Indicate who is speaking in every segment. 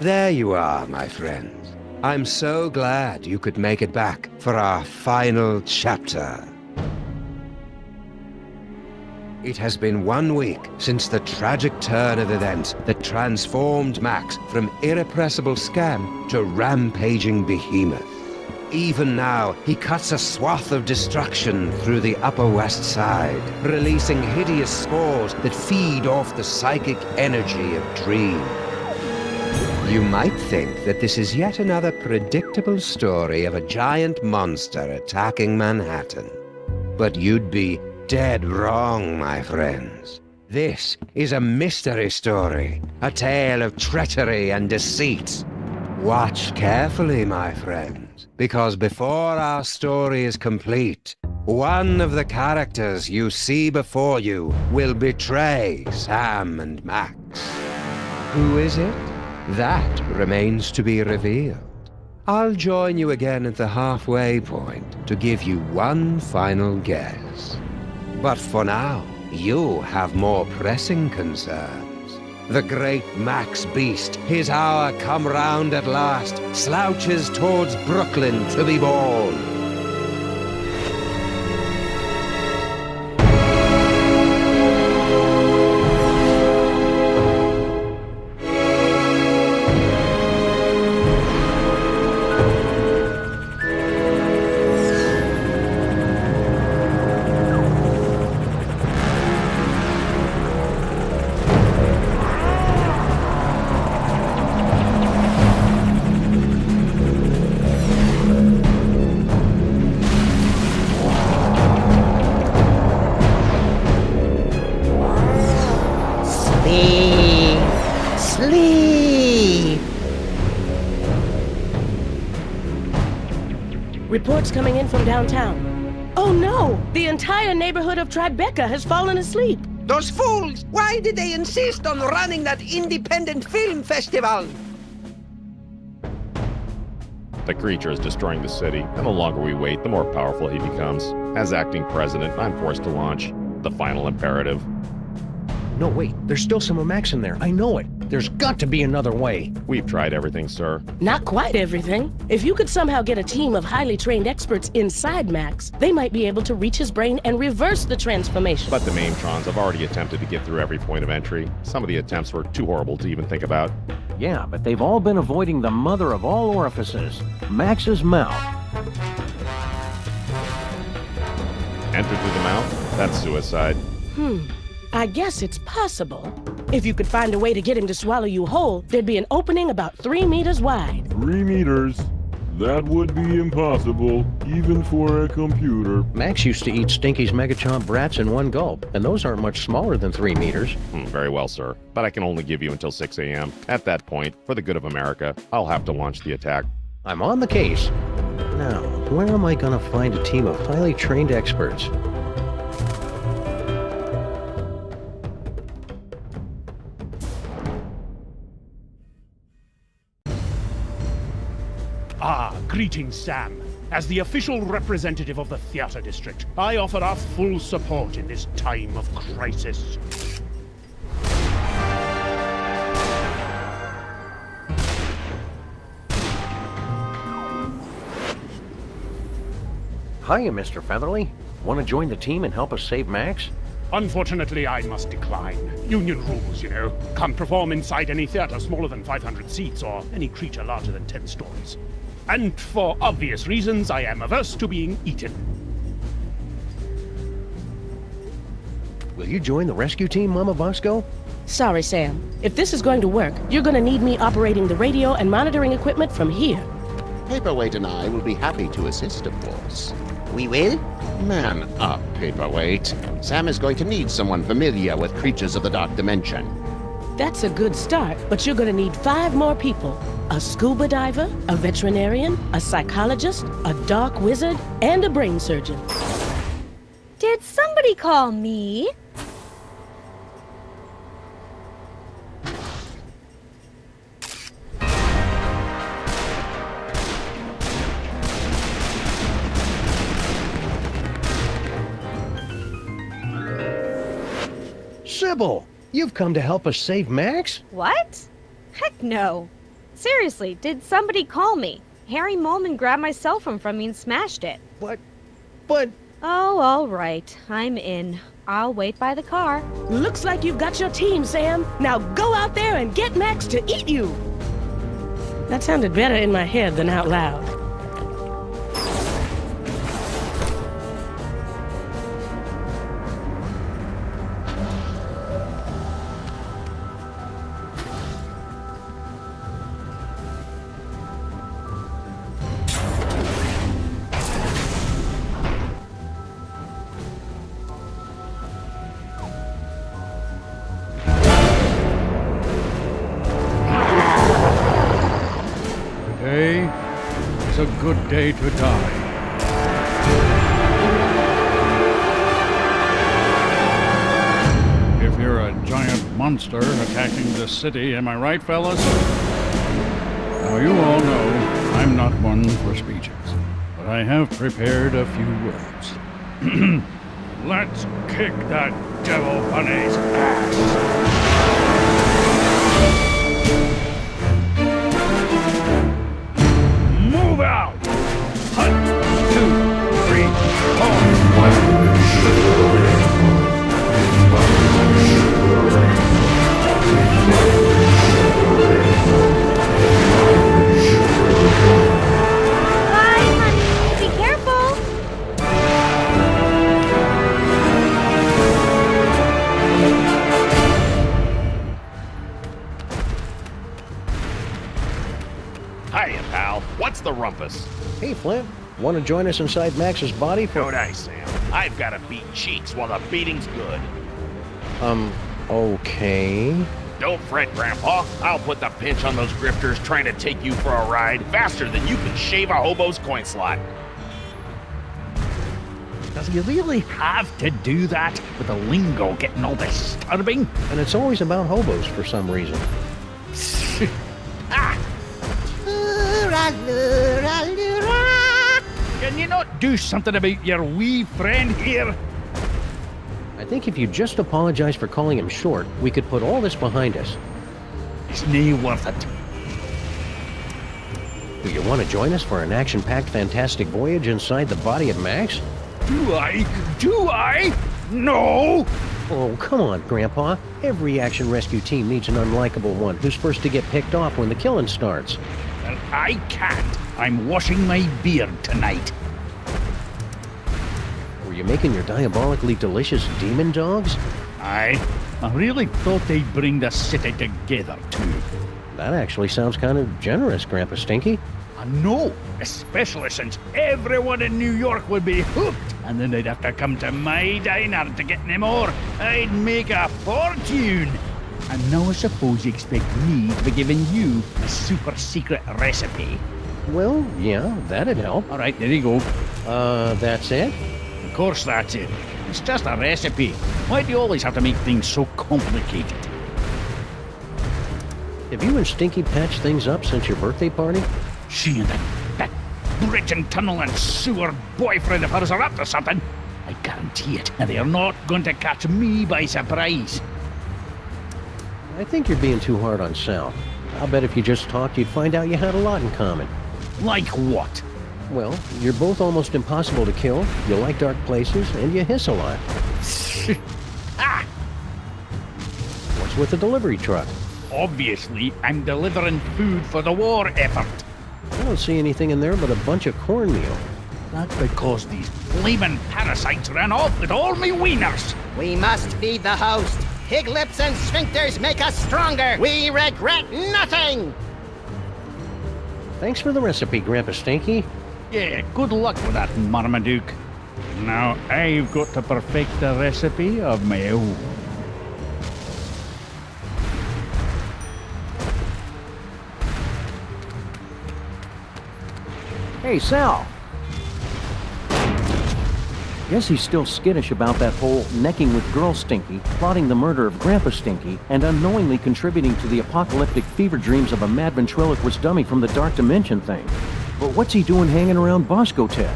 Speaker 1: There you are, my friends. I'm so glad you could make it back for our final chapter. It has been 1 week since the tragic turn of events that transformed Max from irrepressible scam to rampaging behemoth. Even now, he cuts a swath of destruction through the Upper West Side, releasing hideous spores that feed off the psychic energy of dreams. You might think that this is yet another predictable story of a giant monster attacking Manhattan. But you'd be dead wrong, my friends. This is a mystery story, a tale of treachery and deceit. Watch carefully, my friends, because before our story is complete, one of the characters you see before you will betray Sam and Max. Who is it? That remains to be revealed. I'll join you again at the halfway point to give you one final guess. But for now, you have more pressing concerns. The great Max Beast, his hour come round at last, slouches towards Brooklyn to be born.
Speaker 2: Reports coming in from downtown. Oh no! The entire neighborhood of Tribeca has fallen asleep.
Speaker 1: Those fools! Why did they insist on running that independent film festival?
Speaker 3: The creature is destroying the city, and the longer we wait, the more powerful he becomes. As acting president, I'm forced to launch the final imperative.
Speaker 4: No, wait. There's still some of Max in there. I know it. There's got to be another way.
Speaker 3: We've tried everything, sir.
Speaker 2: Not quite everything. If you could somehow get a team of highly trained experts inside Max, they might be able to reach his brain and reverse the transformation.
Speaker 3: But the Maintrons have already attempted to get through every point of entry. Some of the attempts were too horrible to even think about.
Speaker 4: Yeah, but they've all been avoiding the mother of all orifices, Max's mouth.
Speaker 3: Enter through the mouth? That's suicide.
Speaker 2: I guess it's possible. If you could find a way to get him to swallow you whole, there'd be an opening about 3 meters wide.
Speaker 5: 3 meters? That would be impossible, even for a computer.
Speaker 4: Max used to eat Stinky's Megachomp brats in one gulp, and those aren't much smaller than 3 meters.
Speaker 3: Very well, sir. But I can only give you until 6 a.m. At that point, for the good of America, I'll have to launch the attack.
Speaker 4: I'm on the case. Now, where am I gonna find a team of highly trained experts?
Speaker 6: Greetings, Sam. As the official representative of the theater district, I offer our full support in this time of crisis.
Speaker 4: Hiya, Mr. Featherly. Want to join the team and help us save Max?
Speaker 6: Unfortunately, I must decline. Union rules, you know. Can't perform inside any theater smaller than 500 seats or any creature larger than 10 stories. And for obvious reasons, I am averse to being eaten.
Speaker 4: Will you join the rescue team, Mama Bosco?
Speaker 2: Sorry, Sam. If this is going to work, you're going to need me operating the radio and monitoring equipment from here.
Speaker 7: Paperweight and I will be happy to assist, of course. We will? Man up, Paperweight. Sam is going to need someone familiar with creatures of the dark dimension.
Speaker 2: That's a good start, but you're going to need 5 more people. A scuba diver, a veterinarian, a psychologist, a dark wizard, and a brain surgeon.
Speaker 8: Did somebody call me?
Speaker 4: Sibyl, you've come to help us save Max?
Speaker 8: What? Heck no. Seriously, did somebody call me? Harry Molman grabbed my cell phone from me and smashed it.
Speaker 4: But...
Speaker 8: Oh, all right. I'm in. I'll wait by the car.
Speaker 2: Looks like you've got your team, Sam. Now go out there and get Max to eat you. That sounded better in my head than out loud.
Speaker 9: Today is a good day to die. If you're a giant monster attacking the city, am I right, fellas? Now, you all know I'm not one for speeches, but I have prepared a few words. Let's kick that devil bunny's ass! Move out! 1, 2, 3,
Speaker 8: Bye, honey. Be careful.
Speaker 3: Hiya, pal. What's the rumpus?
Speaker 4: Hey, Flint, want to join us inside Max's body for...
Speaker 3: Don't I, Sam? I've got to beat cheeks while the beating's good.
Speaker 4: Okay...
Speaker 3: Don't fret, Grandpa. I'll put the pinch on those grifters trying to take you for a ride faster than you can shave a hobo's coin slot.
Speaker 9: Does he really have to do that with the lingo getting all disturbing?
Speaker 4: And it's always about hobos for some reason.
Speaker 9: Ah! Can you not do something about your wee friend here?
Speaker 4: I think if you just apologize for calling him short, we could put all this behind us.
Speaker 9: It's nae worth it.
Speaker 4: Do you want to join us for an action-packed fantastic voyage inside the body of Max?
Speaker 9: Do I? Do I? No!
Speaker 4: Oh, come on, Grandpa. Every action rescue team needs an unlikable one who's first to get picked off when the killing starts.
Speaker 9: Well, I can't. I'm washing my beard tonight.
Speaker 4: Were you making your diabolically delicious demon dogs?
Speaker 9: I really thought they'd bring the city together, too.
Speaker 4: That actually sounds kind of generous, Grandpa Stinky.
Speaker 9: I know, especially since everyone in New York would be hooked, and then they'd have to come to my diner to get any more. I'd make a fortune. And now I suppose you expect me to be giving you a super secret recipe.
Speaker 4: Well, yeah, that'd help.
Speaker 9: All right, there you go.
Speaker 4: That's it?
Speaker 9: Of course that's it. It's just a recipe. Why do you always have to make things so complicated?
Speaker 4: Have you and Stinky patched things up since your birthday party?
Speaker 9: She and that bridge and tunnel and sewer boyfriend of hers are up to something. I guarantee it, and they are not going to catch me by surprise.
Speaker 4: I think you're being too hard on Sal. I'll bet if you just talked, you'd find out you had a lot in common.
Speaker 9: Like what?
Speaker 4: Well, you're both almost impossible to kill, you like dark places, and you hiss a lot.
Speaker 9: Ah!
Speaker 4: What's with the delivery truck?
Speaker 9: Obviously, I'm delivering food for the war effort.
Speaker 4: I don't see anything in there but a bunch of cornmeal.
Speaker 9: That's because these flaming parasites ran off with all me wieners.
Speaker 10: We must feed the host. Pig lips and sphincters make us stronger. We regret nothing.
Speaker 4: Thanks for the recipe, Grandpa Stinky.
Speaker 9: Yeah, good luck with that, Marmaduke. Now I've got to perfect the recipe of my own.
Speaker 11: Hey, Sal. Guess he's still skittish about that whole necking with Girl Stinky, plotting the murder of Grandpa Stinky, and unknowingly contributing to the apocalyptic fever dreams of a mad ventriloquist dummy from the Dark Dimension thing. But what's he doing hanging around Bosco Ted?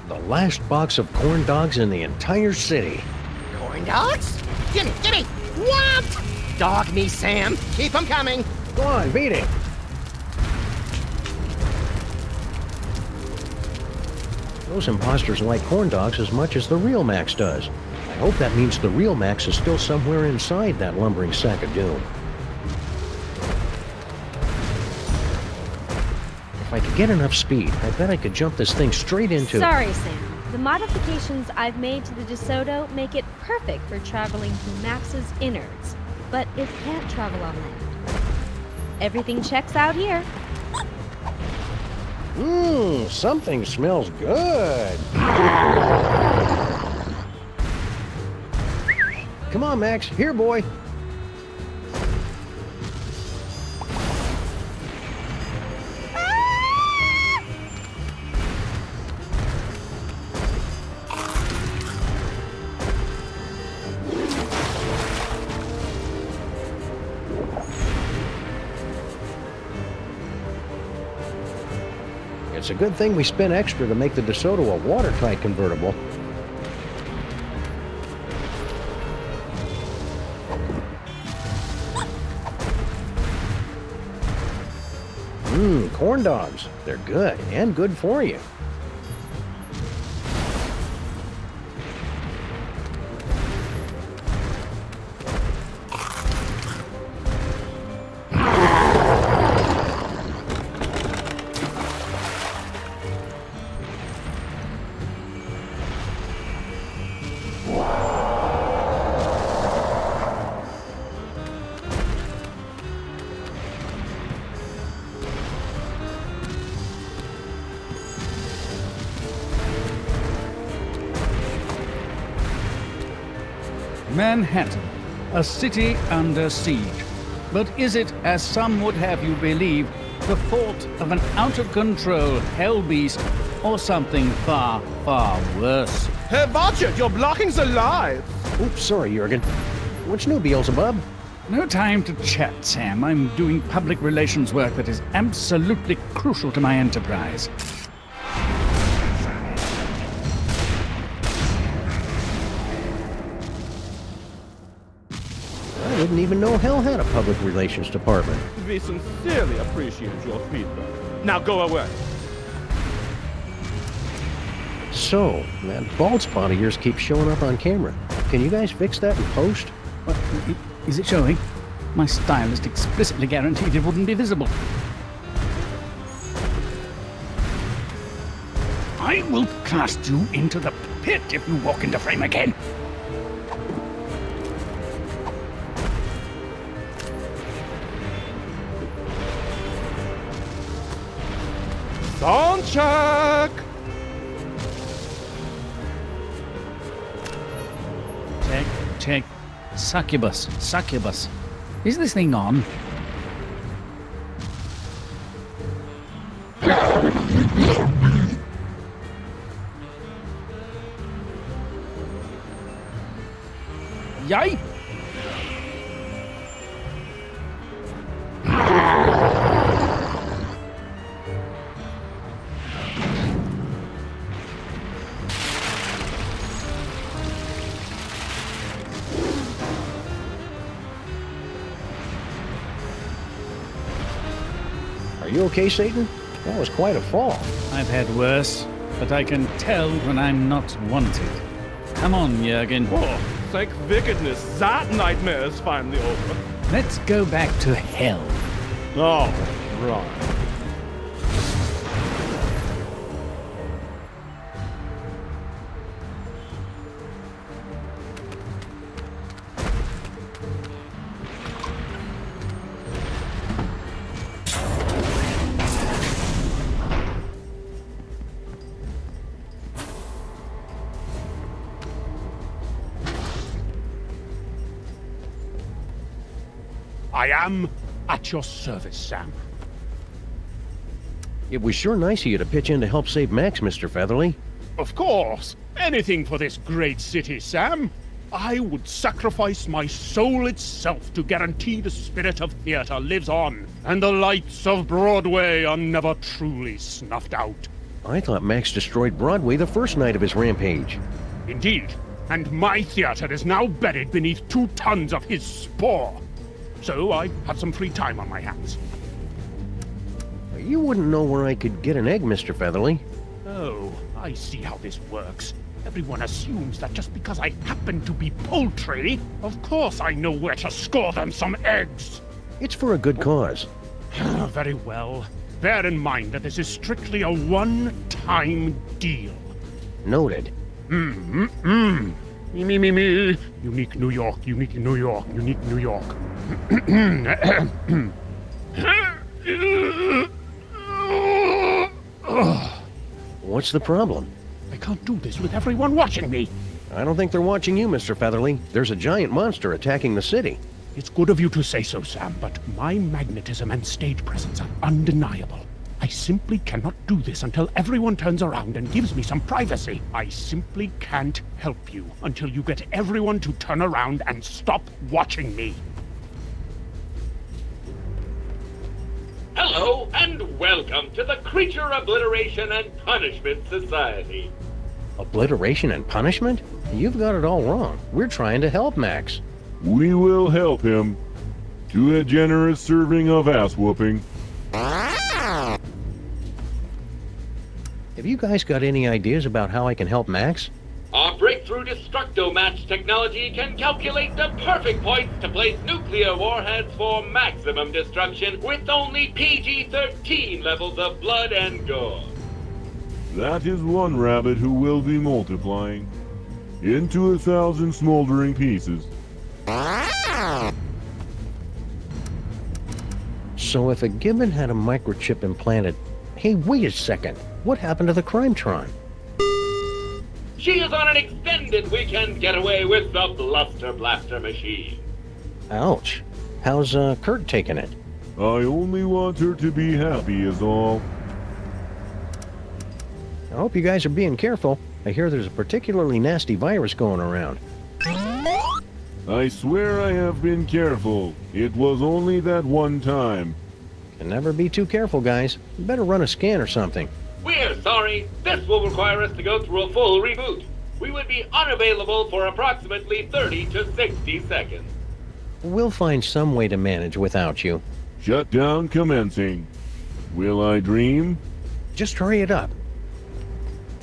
Speaker 4: The last box of corn dogs in the entire city.
Speaker 10: Corn dogs? Gimme, gimme! What? Dog me, Sam. Keep 'em coming.
Speaker 4: Go on, beat it. Those imposters like corn dogs as much as the real Max does. I hope that means the real Max is still somewhere inside that lumbering sack of doom. If I could get enough speed, I bet I could jump this thing straight into...
Speaker 8: Sorry, Sam. The modifications I've made to the DeSoto make it perfect for traveling through Max's innards, but it can't travel on land. Everything checks out here.
Speaker 4: Something smells good. Come on, Max. Here, boy. It's a good thing we spent extra to make the DeSoto a watertight convertible. Corn dogs. They're good and good for you.
Speaker 9: Manhattan, a city under siege. But is it, as some would have you believe, the fault of an out-of-control hell beast, or something far, far worse?
Speaker 12: Herr Watchert, you're blocking the light!
Speaker 4: Oops, sorry, Jurgen. What's new, Beelzebub?
Speaker 9: No time to chat, Sam. I'm doing public relations work that is absolutely crucial to my enterprise.
Speaker 4: I didn't even know Hell had a public relations department.
Speaker 12: We sincerely appreciate your feedback. Now go away.
Speaker 4: So, that bald spot of yours keeps showing up on camera. Can you guys fix that in post?
Speaker 9: What, is it showing? My stylist explicitly guaranteed it wouldn't be visible. I will cast you into the pit if you walk into frame again.
Speaker 12: Sound check!
Speaker 9: Check. Succubus. Is this thing on? Yay!
Speaker 4: Are you okay, Satan? That was quite a fall.
Speaker 9: I've had worse, but I can tell when I'm not wanted. Come on, Jurgen.
Speaker 12: Oh, thank wickedness, that nightmare is finally over.
Speaker 9: Let's go back to hell.
Speaker 12: Oh, right.
Speaker 6: I am at your service, Sam.
Speaker 4: It was sure nice of you to pitch in to help save Max, Mr. Featherly.
Speaker 6: Of course. Anything for this great city, Sam. I would sacrifice my soul itself to guarantee the spirit of theater lives on, and the lights of Broadway are never truly snuffed out.
Speaker 4: I thought Max destroyed Broadway the first night of his rampage.
Speaker 6: Indeed. and my theater is now buried beneath 2 tons of his spore. So I have some free time on my hands.
Speaker 4: You wouldn't know where I could get an egg, Mr. Featherly.
Speaker 6: Oh, I see how this works. Everyone assumes that just because I happen to be poultry, of course I know where to score them some eggs.
Speaker 4: It's for a good cause.
Speaker 6: Very well. Bear in mind that this is strictly a one-time deal.
Speaker 4: Noted.
Speaker 6: Me. Unique New York, unique New York, unique New York.
Speaker 4: What's the problem?
Speaker 6: I can't do this with everyone watching me.
Speaker 4: I don't think they're watching you, Mr. Featherly. There's a giant monster attacking the city.
Speaker 6: It's good of you to say so, Sam, but my magnetism and stage presence are undeniable. I simply cannot do this until everyone turns around and gives me some privacy. I simply can't help you until you get everyone to turn around and stop watching me.
Speaker 13: Hello, and welcome to the Creature Obliteration and Punishment Society.
Speaker 4: Obliteration and punishment? You've got it all wrong. We're trying to help Max.
Speaker 5: We will help him to a generous serving of ass-whooping.
Speaker 4: Have you guys got any ideas about how I can help Max?
Speaker 13: Our breakthrough Destructo-Match technology can calculate the perfect points to place nuclear warheads for maximum destruction with only PG-13 levels of blood and gore.
Speaker 5: That is one rabbit who will be multiplying into 1,000 smoldering pieces.
Speaker 4: So if a gibbon had a microchip implanted... Hey, wait a second. What happened to the Crimetron?
Speaker 13: She is on an extended weekend getaway with the Bluster Blaster machine.
Speaker 4: Ouch. How's Kurt taking it?
Speaker 5: I only want her to be happy is all.
Speaker 4: I hope you guys are being careful. I hear there's a particularly nasty virus going around.
Speaker 5: I swear I have been careful. It was only that one time.
Speaker 4: Can never be too careful, guys. You better run a scan or something.
Speaker 13: We're sorry. This will require us to go through a full reboot. We would be unavailable for approximately 30 to 60 seconds.
Speaker 4: We'll find some way to manage without you.
Speaker 5: Shutdown commencing. Will I dream?
Speaker 4: Just hurry it up.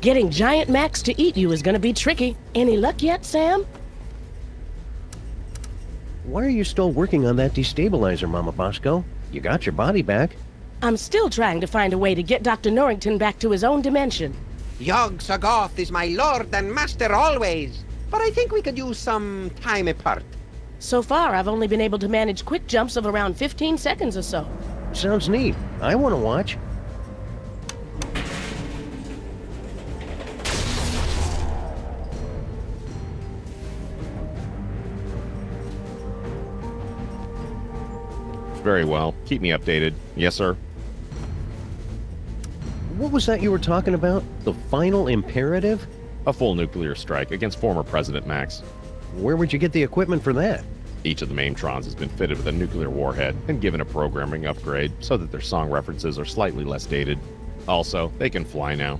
Speaker 2: Getting Giant Max to eat you is gonna be tricky. Any luck yet, Sam?
Speaker 4: Why are you still working on that destabilizer, Mama Bosco? You got your body back.
Speaker 2: I'm still trying to find a way to get Dr. Norington back to his own dimension.
Speaker 10: Yog Sagoth is my lord and master always, but I think we could use some time apart.
Speaker 2: So far, I've only been able to manage quick jumps of around 15 seconds or so.
Speaker 4: Sounds neat. I want to watch.
Speaker 3: Very well. Keep me updated. Yes, sir.
Speaker 4: What was that you were talking about? The final imperative?
Speaker 3: A full nuclear strike against former President Max.
Speaker 4: Where would you get the equipment for that?
Speaker 3: Each of the Maintrons has been fitted with a nuclear warhead and given a programming upgrade so that their song references are slightly less dated. Also, they can fly now.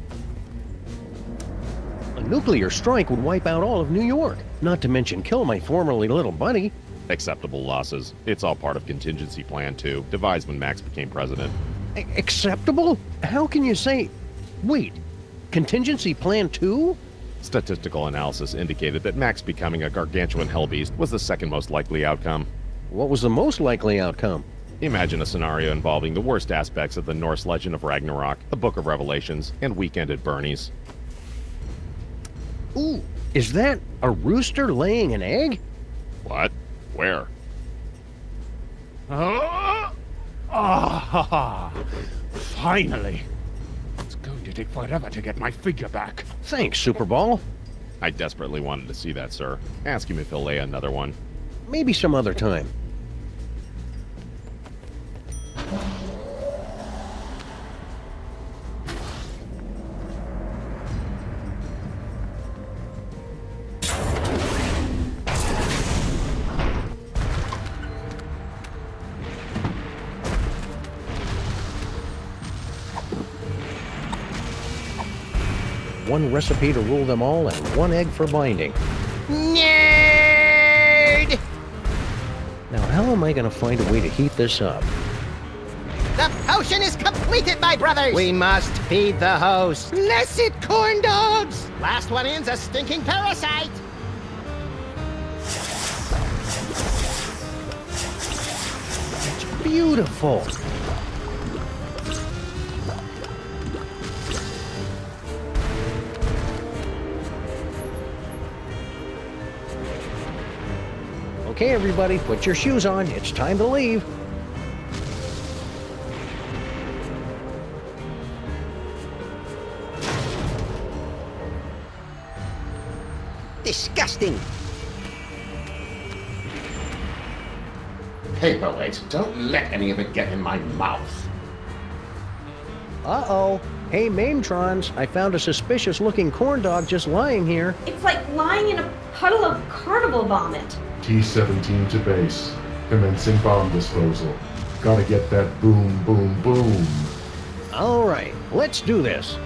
Speaker 4: A nuclear strike would wipe out all of New York, not to mention kill my formerly little buddy.
Speaker 3: Acceptable losses. It's all part of contingency plan 2, devised when Max became president.
Speaker 4: Acceptable? How can you say... Wait, contingency plan 2?
Speaker 3: Statistical analysis indicated that Max becoming a gargantuan hellbeast was the second most likely outcome.
Speaker 4: What was the most likely outcome?
Speaker 3: Imagine a scenario involving the worst aspects of the Norse legend of Ragnarok, the Book of Revelations, and Weekend at Bernie's.
Speaker 4: Ooh, is that a rooster laying an egg?
Speaker 3: What? Where?
Speaker 6: Finally. It's going to take forever to get my figure back.
Speaker 4: Thanks, Superball.
Speaker 3: I desperately wanted to see that, sir. Ask him if he'll lay another one.
Speaker 4: Maybe some other time. One recipe to rule them all and one egg for binding.
Speaker 10: Nerd!
Speaker 4: Now, how am I going to find a way to heat this up?
Speaker 10: The potion is completed, my brothers! We must feed the host. Blessed corn dogs! Last one in's a stinking parasite!
Speaker 4: It's beautiful. Okay, everybody, put your shoes on. It's time to leave.
Speaker 10: Disgusting!
Speaker 7: Paperweight, don't let any of it get in my mouth.
Speaker 4: Uh-oh. Hey, Mametrons, I found a suspicious-looking corn dog just lying here.
Speaker 14: It's like lying in a puddle of carnival vomit.
Speaker 15: T-17 to base. Commencing bomb disposal. Gotta get that boom, boom, boom.
Speaker 4: All right, let's do this.